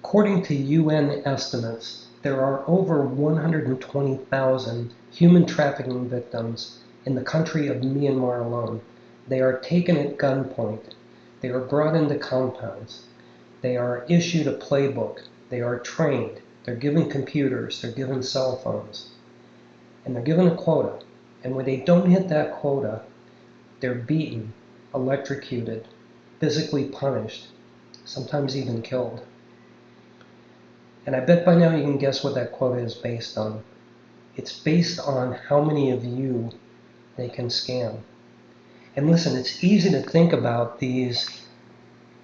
According to UN estimates, there are over 120,000 human trafficking victims in the country of Myanmar alone. They are taken at gunpoint. They are brought into compounds. They are issued a playbook. They are trained. They're given computers. They're given cell phones. And they're given a quota. And when they don't hit that quota, they're beaten, electrocuted, physically punished, sometimes even killed. And I bet by now you can guess what that quota is based on. It's based on how many of you they can scam. And listen, it's easy to think about these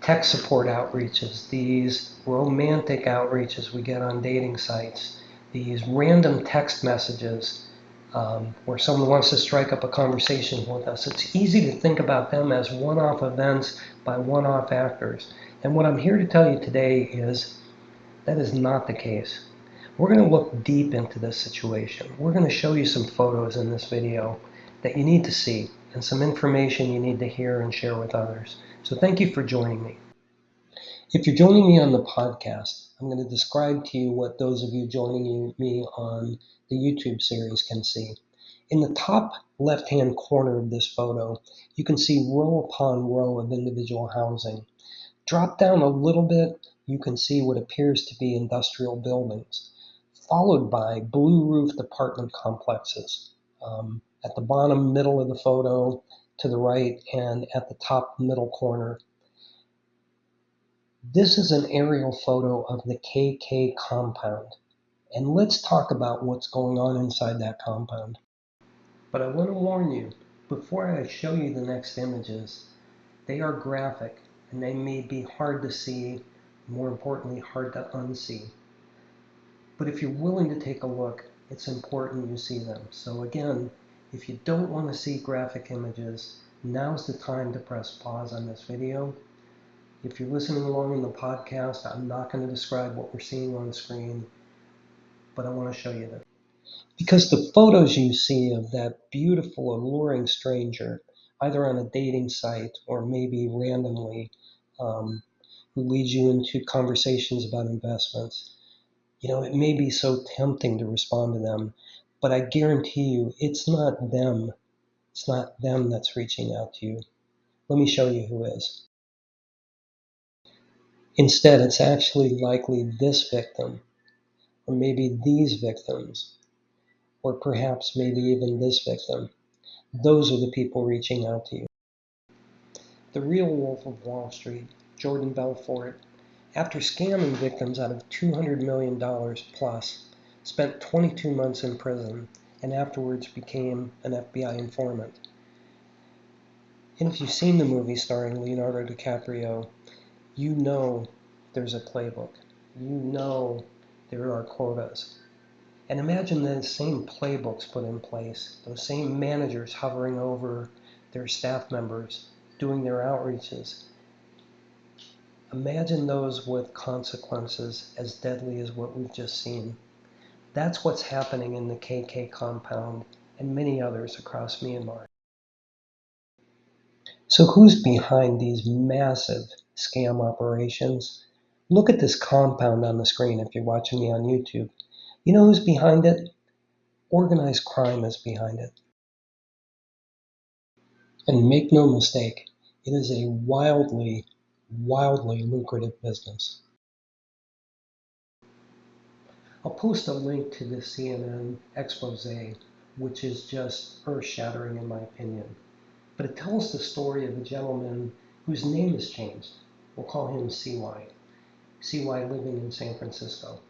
tech support outreaches, these romantic outreaches we get on dating sites, these random text messages where someone wants to strike up a conversation with us. It's easy to think about them as one-off events by one-off actors. And what I'm here to tell you today is that is not the case. We're going to look deep into this situation. We're going to show you some photos in this video that you need to see and some information you need to hear and share with others. So thank you for joining me. If you're joining me on the podcast, I'm going to describe to you what those of you joining me on the YouTube series can see. In the top left-hand corner of this photo, you can see row upon row of individual housing. Drop down a little bit, you can see what appears to be industrial buildings, followed by blue-roofed apartment complexes. At the bottom middle of the photo, to the right, and at the top middle corner. This is an aerial photo of the KK compound, and let's talk about what's going on inside that compound. But I want to warn you, before I show you the next images, they are graphic, and they may be hard to see, more importantly, hard to unsee. But if you're willing to take a look, it's important you see them. So again, if you don't want to see graphic images, now's the time to press pause on this video. If you're listening along in the podcast, I'm not going to describe what we're seeing on the screen, but I want to show you them. Because the photos you see of that beautiful, alluring stranger, either on a dating site or maybe randomly, who leads you into conversations about investments, it may be so tempting to respond to them, but I guarantee you it's not them. It's not them that's reaching out to you. Let me show you who is. Instead, it's actually likely this victim, or maybe these victims, or perhaps maybe even this victim. Those are the people reaching out to you. The real Wolf of Wall Street, Jordan Belfort, after scamming victims out of $200 million plus, spent 22 months in prison and afterwards became an FBI informant. And if you've seen the movie starring Leonardo DiCaprio, you know there's a playbook. You know there are quotas. And imagine those same playbooks put in place, those same managers hovering over their staff members, doing their outreaches. Imagine those with consequences as deadly as what we've just seen. That's what's happening in the KK compound and many others across Myanmar. So who's behind these massive scam operations? Look at this compound on the screen if you're watching me on YouTube. You know who's behind it? Organized crime is behind it. And make no mistake, it is a wildly, wildly lucrative business. I'll post a link to the CNN expose, which is just earth-shattering in my opinion. But it tells the story of a gentleman whose name has changed. We'll call him CY. CY living in San Francisco,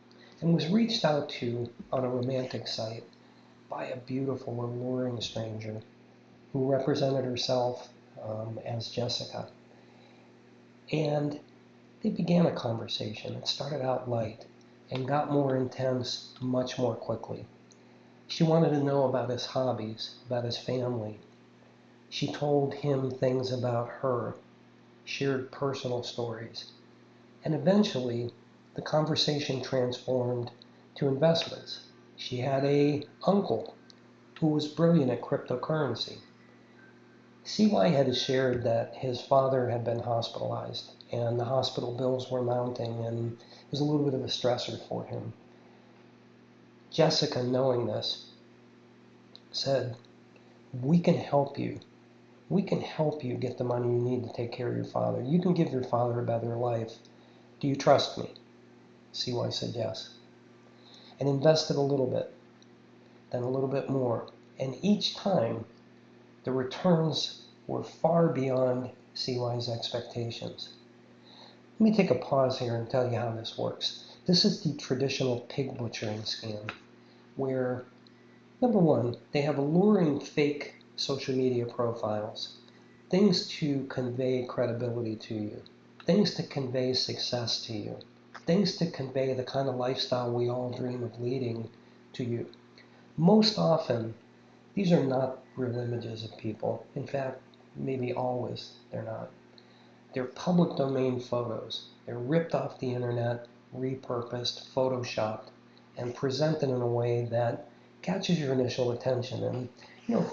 and was reached out to on a romantic site by a beautiful, alluring stranger who represented herself as Jessica. And they began a conversation. It started out light and got more intense much more quickly. She wanted to know about his hobbies, about his family. She told him things about her, shared personal stories. And eventually, the conversation transformed to investments. She had an uncle who was brilliant at cryptocurrency. CY had shared that his father had been hospitalized and the hospital bills were mounting, and it was a little bit of a stressor for him. Jessica, knowing this, said, we can help you. We can help you get the money you need to take care of your father. You can give your father a better life. Do you trust me? CY said yes. And invested a little bit, then a little bit more. And each time, the returns were far beyond CY's expectations. Let me take a pause here and tell you how this works. This is the traditional pig butchering scam, where, number one, they have alluring fake social media profiles, things to convey credibility to you, things to convey success to you, things to convey the kind of lifestyle we all dream of leading to you. Most often, these are not real images of people. In fact, maybe always they're not. They're public domain photos. They're ripped off the internet, repurposed, photoshopped, and presented in a way that catches your initial attention. And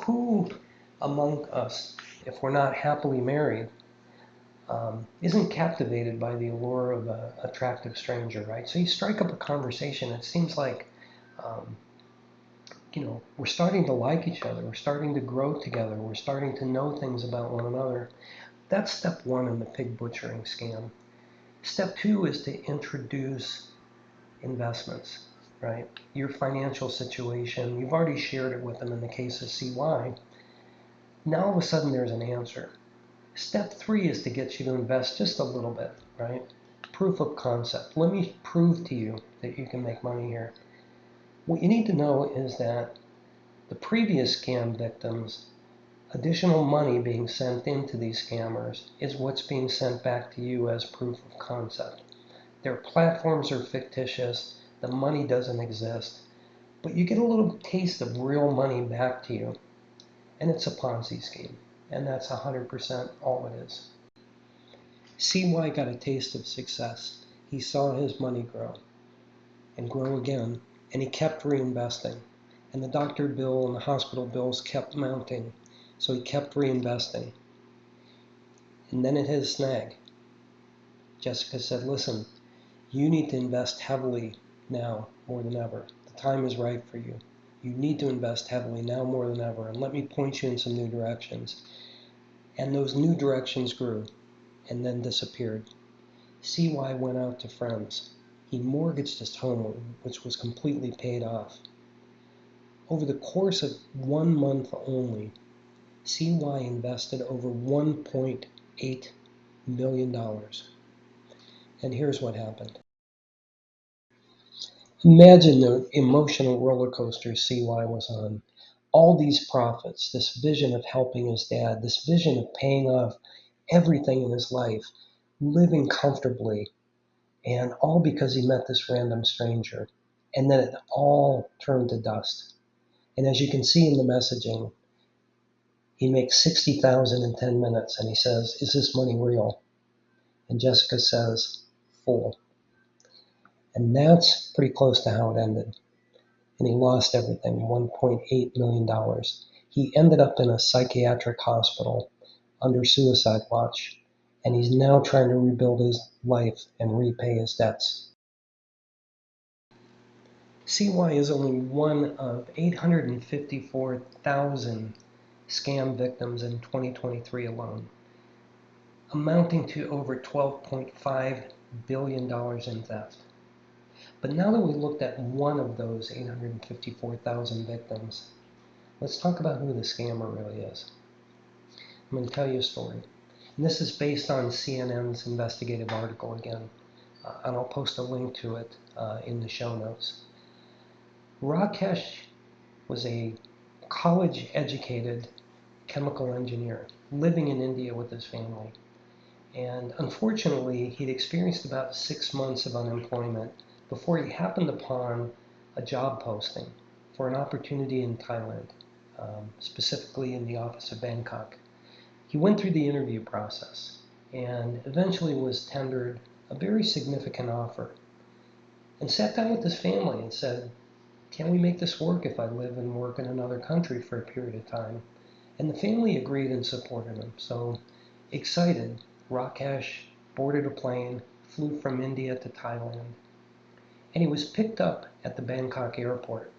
who among us, if we're not happily married, isn't captivated by the allure of an attractive stranger, right? So you strike up a conversation. It seems like, we're starting to like each other. We're starting to grow together. We're starting to know things about one another. That's step one in the pig butchering scam. Step two is to introduce investments, right? Your financial situation. You've already shared it with them in the case of CY. Now all of a sudden there's an answer. Step three is to get you to invest just a little bit, right? Proof of concept. Let me prove to you that you can make money here. What you need to know is that the previous scam victims, additional money being sent into these scammers is what's being sent back to you as proof of concept. Their platforms are fictitious, the money doesn't exist, but you get a little taste of real money back to you, and it's a Ponzi scheme, and that's 100% all it is. CY got a taste of success. He saw his money grow and grow again, and he kept reinvesting, and the doctor bill and the hospital bills kept mounting. So he kept reinvesting. And then it hit a snag. Jessica said, listen, you need to invest heavily now more than ever. The time is right for you. You need to invest heavily now more than ever. And let me point you in some new directions. And those new directions grew and then disappeared. CY went out to friends. He mortgaged his home, which was completely paid off. Over the course of 1 month only, CY invested over $1.8 million. And here's what happened. Imagine the emotional roller coaster CY was on. All these profits, this vision of helping his dad, this vision of paying off everything in his life, living comfortably, and all because he met this random stranger. And then it all turned to dust. And as you can see in the messaging, he makes $60,000 in 10 minutes, and he says, is this money real? And Jessica says, full. And that's pretty close to how it ended. And he lost everything, $1.8 million. He ended up in a psychiatric hospital under suicide watch, and he's now trying to rebuild his life and repay his debts. CY is only one of 854,000 scam victims in 2023 alone, amounting to over $12.5 billion in theft. But now that we looked at one of those 854,000 victims, let's talk about who the scammer really is. I'm going to tell you a story. And this is based on CNN's investigative article again, and I'll post a link to it in the show notes. Rakesh was a college-educated chemical engineer living in India with his family. And unfortunately, he'd experienced about 6 months of unemployment before he happened upon a job posting for an opportunity in Thailand, specifically in the office of Bangkok. He went through the interview process and eventually was tendered a very significant offer and sat down with his family and said, can we make this work if I live and work in another country for a period of time? And the family agreed and supported him. So excited, Rakesh boarded a plane, flew from India to Thailand, and he was picked up at the Bangkok airport.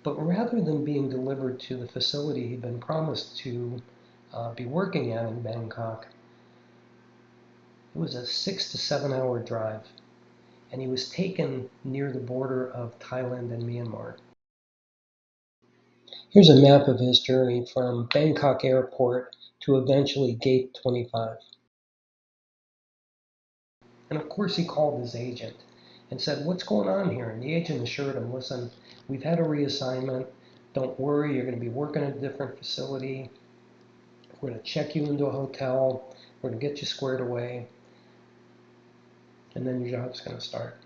But rather than being delivered to the facility he'd been promised to be working at in Bangkok, it was a 6 to 7 hour drive, and he was taken near the border of Thailand and Myanmar. Here's a map of his journey from Bangkok airport to eventually gate 25. And of course he called his agent and said, "What's going on here?" And the agent assured him, "Listen, we've had a reassignment. Don't worry, you're going to be working at a different facility. We're going to check you into a hotel. We're going to get you squared away. And then your job's going to start."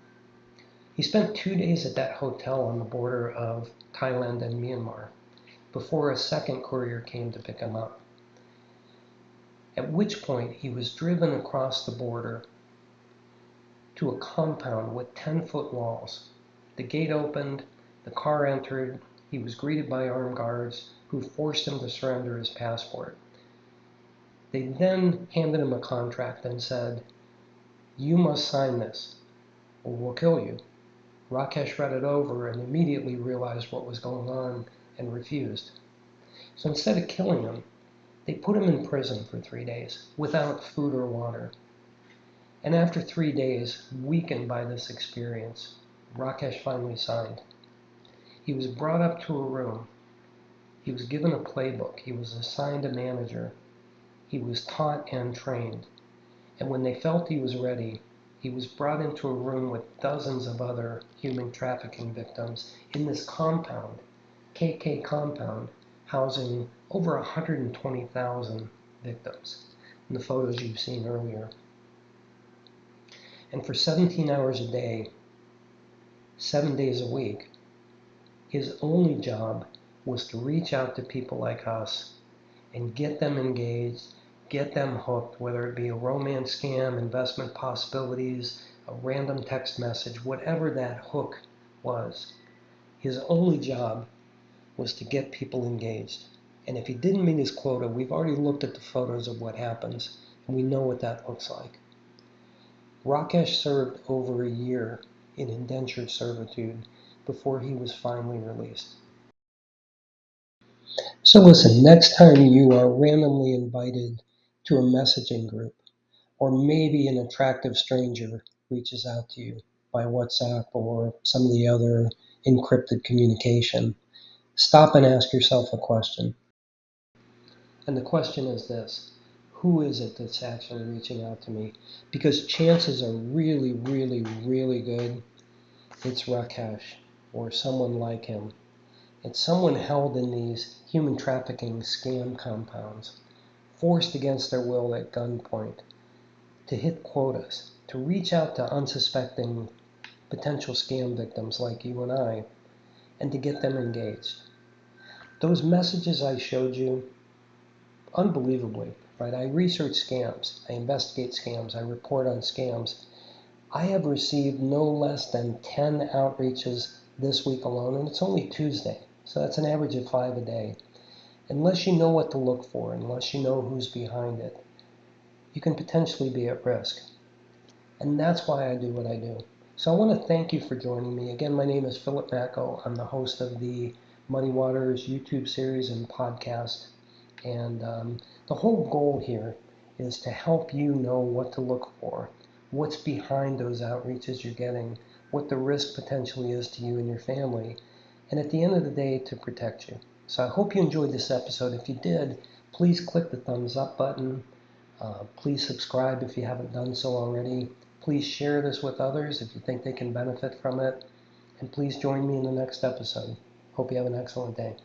He spent 2 days at that hotel on the border of Thailand and Myanmar before a second courier came to pick him up. At which point he was driven across the border to a compound with 10-foot walls. The gate opened, the car entered, he was greeted by armed guards who forced him to surrender his passport. They then handed him a contract and said, "You must sign this or we'll kill you." Rakesh read it over and immediately realized what was going on and refused. So instead of killing him, they put him in prison for 3 days without food or water. And after 3 days, weakened by this experience, Rakesh finally signed. He was brought up to a room. He was given a playbook. He was assigned a manager. He was taught and trained. And when they felt he was ready, he was brought into a room with dozens of other human trafficking victims in this compound, KK compound, housing over 120,000 victims in the photos you've seen earlier. And for 17 hours a day, 7 days a week, his only job was to reach out to people like us and get them engaged, get them hooked, whether it be a romance scam, investment possibilities, a random text message, whatever that hook was. His only job was to get people engaged. And if he didn't meet his quota, we've already looked at the photos of what happens, and we know what that looks like. Rakesh served over a year in indentured servitude before he was finally released. So listen, next time you are randomly invited to a messaging group, or maybe an attractive stranger reaches out to you by WhatsApp or some of the other encrypted communication, stop and ask yourself a question. And the question is this: who is it that's actually reaching out to me? Because chances are really, really, really good it's Rakesh or someone like him. It's someone held in these human trafficking scam compounds, forced against their will at gunpoint, to hit quotas, to reach out to unsuspecting potential scam victims like you and I, and to get them engaged. Those messages I showed you, unbelievably, right? I research scams, I investigate scams, I report on scams. I have received no less than 10 outreaches this week alone, and it's only Tuesday, so that's an average of 5 a day. Unless you know what to look for, unless you know who's behind it, you can potentially be at risk. And that's why I do what I do. So I want to thank you for joining me. Again, my name is Philip Macko. I'm the host of the Money Waters YouTube series and podcast. And the whole goal here is to help you know what to look for, what's behind those outreaches you're getting, what the risk potentially is to you and your family, and at the end of the day, to protect you. So I hope you enjoyed this episode. If you did, please click the thumbs up button. Please subscribe if you haven't done so already. Please share this with others if you think they can benefit from it. And please join me in the next episode. Hope you have an excellent day.